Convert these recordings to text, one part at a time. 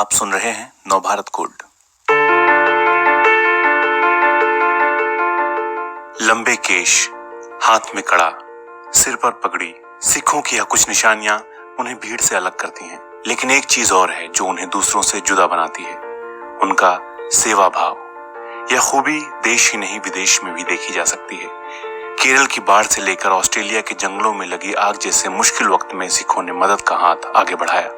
आप सुन रहे हैं नवभारत गोल्ड। लंबे केश, हाथ में कड़ा, सिर पर पगड़ी, सिखों की यह कुछ निशानियां उन्हें भीड़ से अलग करती हैं। लेकिन एक चीज और है जो उन्हें दूसरों से जुदा बनाती है, उनका सेवा भाव। यह खूबी देश ही नहीं विदेश में भी देखी जा सकती है। केरल की बाढ़ से लेकर ऑस्ट्रेलिया के जंगलों में लगी आग जैसे मुश्किल वक्त में सिखों ने मदद का हाथ आगे बढ़ाया।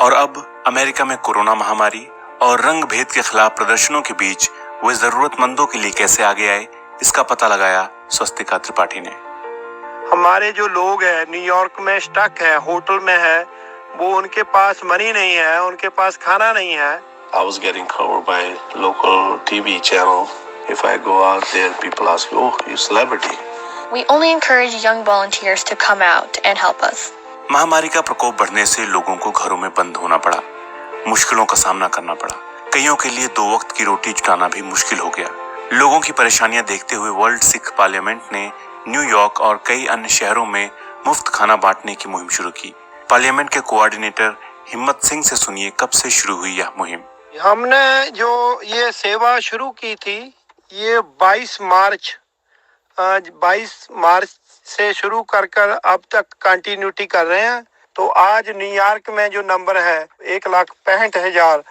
और अब अमेरिका में कोरोना महामारी और रंग भेद के खिलाफ प्रदर्शनों के बीच वे जरूरतमंदों के लिए कैसे आगे आए, इसका पता लगाया स्वस्तिका त्रिपाठी ने। हमारे जो लोग हैं न्यूयॉर्क में स्टक है, होटल में है, वो उनके पास मनी नहीं है, उनके पास खाना नहीं है। I was getting covered by local TV channel. If I go out there, people ask, "Oh, you celebrity?" We only encourage young volunteers to come out and help us. महामारी का प्रकोप बढ़ने से लोगों को घरों में बंद होना पड़ा, मुश्किलों का सामना करना पड़ा। कईयों के लिए 2 वक्त की रोटी जुटाना भी मुश्किल हो गया। लोगों की परेशानियां देखते हुए वर्ल्ड सिख पार्लियामेंट ने न्यूयॉर्क और कई अन्य शहरों में मुफ्त खाना बांटने की मुहिम शुरू की। पार्लियामेंट के कोऑर्डिनेटर हिम्मत सिंह से सुनिए कब से शुरू हुई यह मुहिम। हमने जो ये सेवा शुरू की थी, ये 22 मार्च से शुरू कर अब तक कंटिन्यूटी कर रहे हैं। तो आज न्यूयॉर्क में जो नंबर है 1,65,000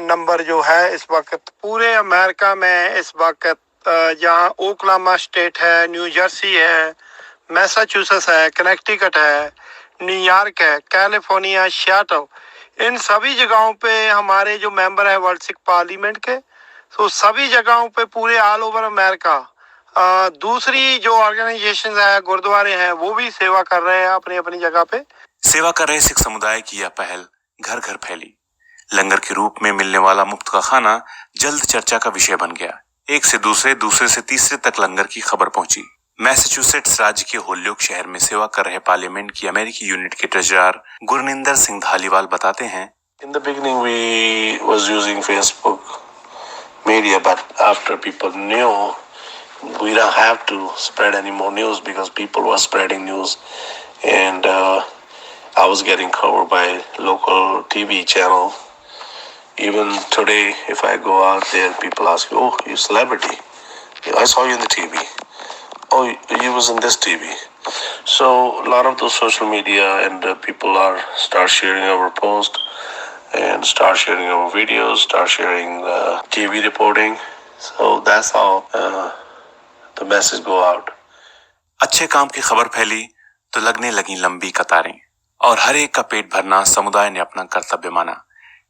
नंबर जो है इस वक्त पूरे अमेरिका में। इस वक्त जहाँ ओक्लामा स्टेट है, न्यू जर्सी है, मैसाचुसेट्स है, कनेक्टिकट है, न्यूयॉर्क है, कैलिफोर्निया, सियाटल, इन सभी जगहों पे हमारे जो मेंबर है वर्ल्ड सिख पार्लियामेंट के, तो सभी जगहों पे पूरे ऑल ओवर अमेरिका दूसरी जो ऑर्गेनाइजेशन है, गुरुद्वारे हैं, वो भी सेवा कर रहे हैं अपनी अपनी जगह पे। सेवा कर रहे सिख समुदाय की यह पहल घर घर फैली। लंगर के रूप में मिलने वाला मुफ्त का खाना जल्द चर्चा का विषय बन गया। एक से दूसरे, दूसरे से तीसरे तक लंगर की खबर पहुंची। मैसाचुसेट्स राज्य के होल्योक शहर में सेवा कर रहे पार्लियामेंट की अमेरिकी यूनिट के ट्रेजरर गुरनिंदर सिंह धालीवाल बताते हैं, In the beginning, we was using Facebook media, but after people knew, we don't have to spread any more news because people were spreading news, and I was getting covered by local TV channel. Even today, if I go out there, people ask, "Oh, you celebrity? I saw you in the TV. Oh, you was in this TV." So a lot of those social media and people start sharing our post and start sharing our videos, start sharing TV reporting. So that's how the message go out. अच्छे काम की खबर फैली तो लगने लगी लंबी कतारें और हर एक का पेट भरना समुदाय ने अपना कर्तव्य माना।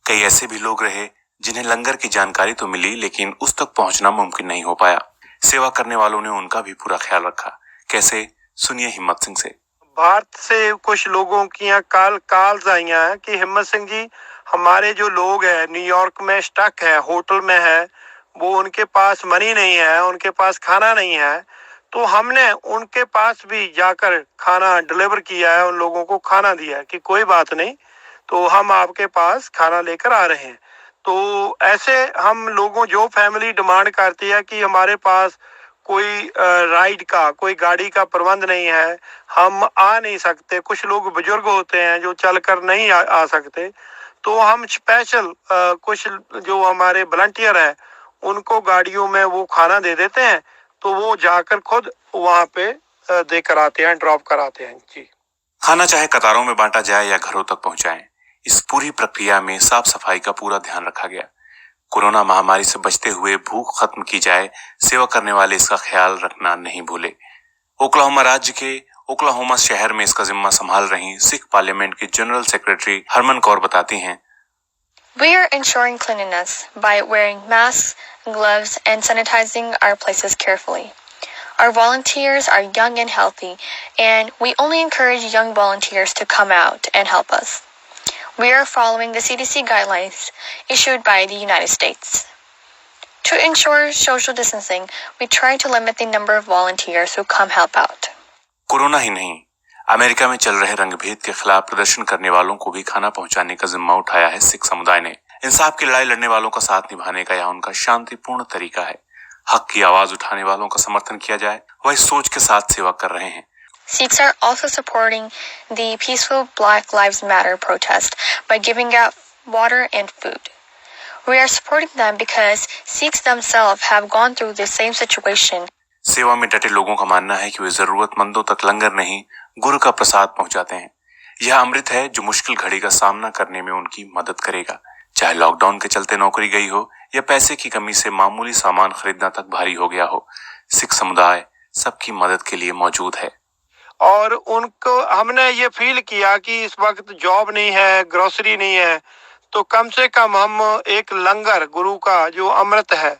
कई ऐसे भी लोग रहे जिन्हें लंगर की जानकारी तो मिली लेकिन उस तक पहुंचना मुमकिन नहीं हो पाया। सेवा करने वालों ने उनका भी पूरा ख्याल रखा। कैसे, सुनिए हिम्मत सिंह से। भारत से कुछ लोगों की यहाँ कॉल्स आई हैं कि हिम्मत सिंह जी, हमारे जो लोग हैं न्यूयॉर्क में स्टक है, होटल में है, वो उनके पास मनी नहीं है, उनके पास खाना नहीं है। तो हमने उनके पास भी जाकर खाना डिलीवर किया है, उन लोगों को खाना दिया है कि कोई बात नहीं, तो हम आपके पास खाना लेकर आ रहे हैं। तो ऐसे हम लोगों, जो फैमिली डिमांड करती है कि हमारे पास कोई राइड का, कोई गाड़ी का प्रबंध नहीं है, हम आ नहीं सकते, कुछ लोग बुजुर्ग होते हैं जो चलकर नहीं आ सकते, तो हम स्पेशल कुछ जो हमारे वॉलंटियर है उनको गाड़ियों में वो खाना दे देते हैं, तो वो जाकर खुद वहाँ पे देकर आते हैं, ड्रॉप कराते हैं जी। खाना चाहे कतारों में बांटा जाए या घरों तक पहुंचाएं, इस पूरी प्रक्रिया में साफ सफाई का पूरा ध्यान रखा गया। कोरोना महामारी से बचते हुए भूख खत्म की जाए, सेवा करने वाले इसका ख्याल रखना नहीं भूले। ओक्लाहोमा राज्य के ओक्लाहोमा शहर में इसका जिम्मा संभाल रही सिख पार्लियामेंट के जनरल सेक्रेटरी हरमन कौर बताती हैं, We are ensuring cleanliness by wearing masks, gloves, and sanitizing our places carefully. Our volunteers are young and healthy, and we only encourage young volunteers to come out and help us. We are following the CDC guidelines issued by the United States. To ensure social distancing, we try to limit the number of volunteers who come help out. Corona ही नहीं, America में चल रहे रंगभेद के खिलाफ प्रदर्शन करने वालों को भी खाना पहुंचाने का जिम्मा उठाया है सिख समुदाय ने। इंसाफ की लड़ाई लड़ने वालों का साथ निभाने का यह उनका शांतिपूर्ण तरीका है। हक की आवाज उठाने वालों का समर्थन किया जाए, वह इस सोच के साथ सेवा कर रहे हैं। Sikhs are also supporting the peaceful Black Lives Matter protest by giving out water, and food. We are supporting them because Sikhs themselves have gone through the same situation. सेवा में डटे लोगों का मानना है कि वे जरूरतमंदों तक लंगर नहीं, गुरु का प्रसाद पहुंचाते हैं। यह अमृत है जो मुश्किल घड़ी का सामना करने में उनकी मदद करेगा। चाहे लॉकडाउन के चलते नौकरी गई हो या पैसे की कमी से मामूली सामान खरीदना तक भारी हो गया हो, सिख समुदाय सबकी मदद के लिए मौजूद है। और उनको हमने ये फील किया कि इस वक्त जॉब नहीं है, ग्रोसरी नहीं है, तो कम से कम हम एक लंगर गुरु का जो अमृत है,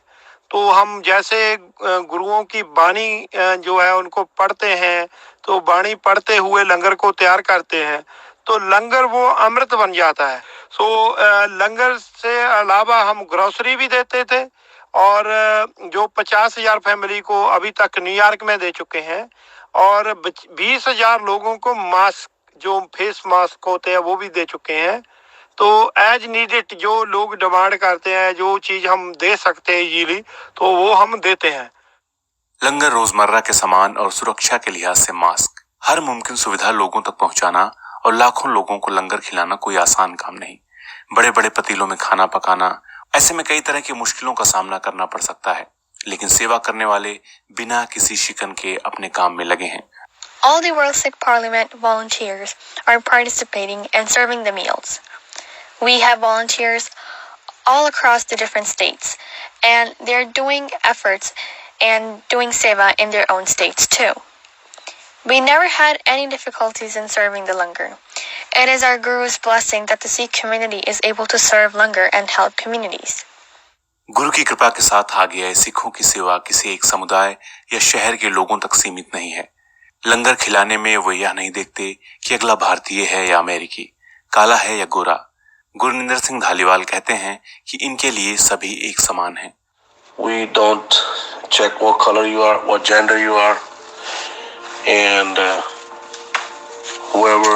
तो हम जैसे गुरुओं की बाणी जो है उनको पढ़ते हैं, तो बाणी पढ़ते हुए लंगर को तैयार करते हैं, तो लंगर वो अमृत बन जाता है। सो लंगर से अलावा हम ग्रोसरी भी देते थे और जो 50,000 फैमिली को अभी तक न्यूयॉर्क में दे चुके हैं और 20,000 लोगों को मास्क, जो फेस मास्क होते हैं, वो भी दे चुके हैं। तो एज नीडेड जो लोग डिमांड करते हैं, जो चीज हम दे सकते हैं इजीली, तो वो हम देते हैं। लंगर, रोजमर्रा के सामान और सुरक्षा के लिहाज से मास्क, हर मुमकिन सुविधा लोगों तक पहुंचाना और लाखों लोगों को लंगर खिलाना कोई आसान काम नहीं। बड़े बड़े पतीलों में खाना पकाना, ऐसे में कई तरह की मुश्किलों का सामना करना पड़ सकता है, लेकिन सेवा करने वाले बिना किसी शिकन के अपने काम में लगे हैं। All the World Sikh Parliament volunteers are participating and serving the meals. We have volunteers all across the different states, and they're doing efforts and doing seva in their own states too. We never had any difficulties in serving the langar. It is our Guru's blessing that the Sikh community is able to serve langar and help communities. गुरु की कृपा के साथ आगे आए सिखों की सेवा किसी एक समुदाय या शहर के लोगों तक सीमित नहीं है। लंगर खिलाने में वो यह नहीं देखते कि अगला भारतीय है या अमेरिकी, काला है या गोरा। गुरनिंदर सिंह धालीवाल कहते हैं कि इनके लिए सभी एक समान हैं। We don't check what color you are, what gender you are, and whoever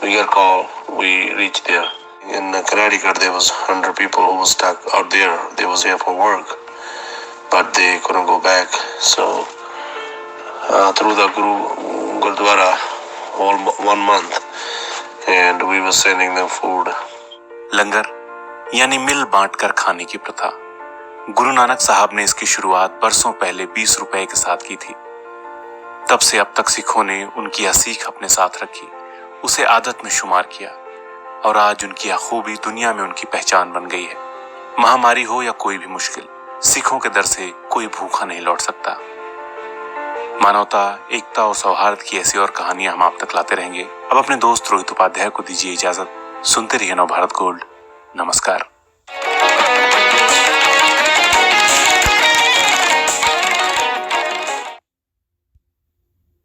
we get called, we reach there. In Connecticut, there was 100 people who was stuck out there. They was here for work, but they couldn't go back. So through the Gurdwara, all 1 month, and we were sending them food. लंगर यानी मिल बांट कर खाने की प्रथा। गुरु नानक साहब ने इसकी शुरुआत बरसों पहले 20 रुपए के साथ की थी। तब से अब तक सिखों ने उनकी यह सीख अपने साथ रखी, उसे आदत में शुमार किया और आज उनकी यह खूबी दुनिया में उनकी पहचान बन गई है। महामारी हो या कोई भी मुश्किल, सिखों के दर से कोई भूखा नहीं लौट सकता। मानवता, एकता और सौहार्द की ऐसी और कहानियां हम आप तक लाते रहेंगे। अब अपने दोस्त रोहित उपाध्याय को दीजिए इजाजत। सुनते रहिए नवभारत गोल्ड। नमस्कार।